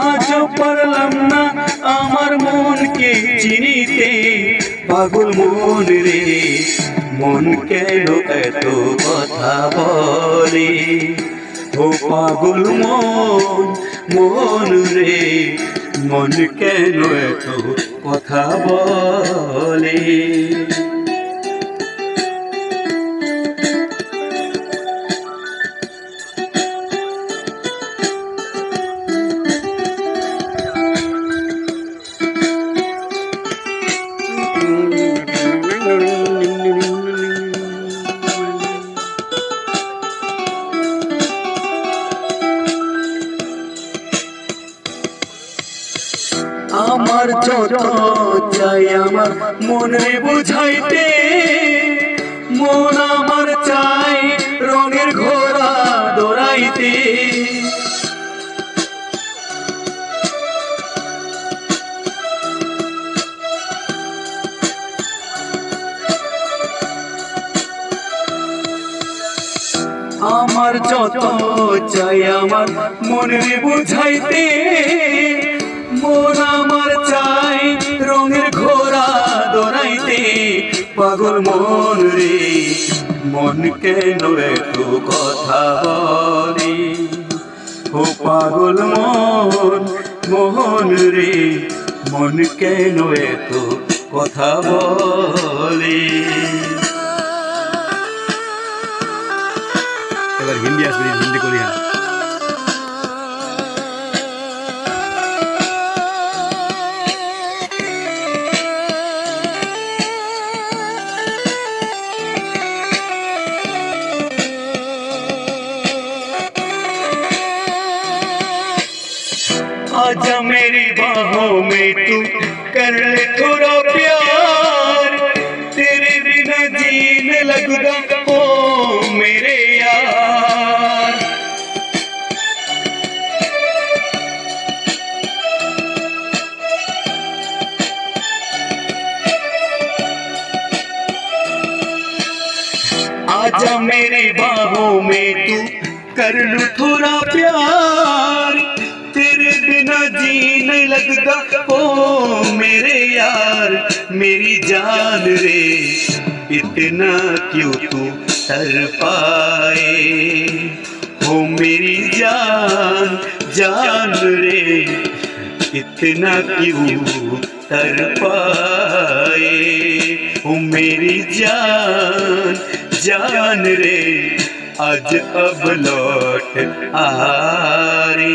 আজও পারলাম না আমার মনকে চিনিতে। পাগল মন রে মন কেন এত কথা বলে? ও পাগল মন মন রে মন কেন এত কথা বলে? আমার যত চাই আমার মনে বুঝাইতে, মন আমার চাই রঙের ঘোড়া দৌড়াইতে। আমার যত চাই আমার মনে বুঝাইতে, মন আমার চাই রঙের ঘোড়া দৌড়াইতে। পাগল মন রে মন কেন এত কথা বলে? ও পাগল মন মন রে মন কেন এত কথা বলে? এবার হিন্দি আসবে, হিন্দি করি। आजा मेरी बाहों में तू कर ले थोड़ा प्यार, तेरे बिना जीने लगदा ओ मेरे यार। आजा मेरी बाहों में तू कर लूं थोड़ा प्यार, तेरे बिना जी नहीं लगता ओ मेरे यार। मेरी जान रे इतना क्यों तू तर पाए? हो मेरी जान जान रे इतना क्यों तर पाए? हो मेरी जान जान रे आज अब लौट आ रे।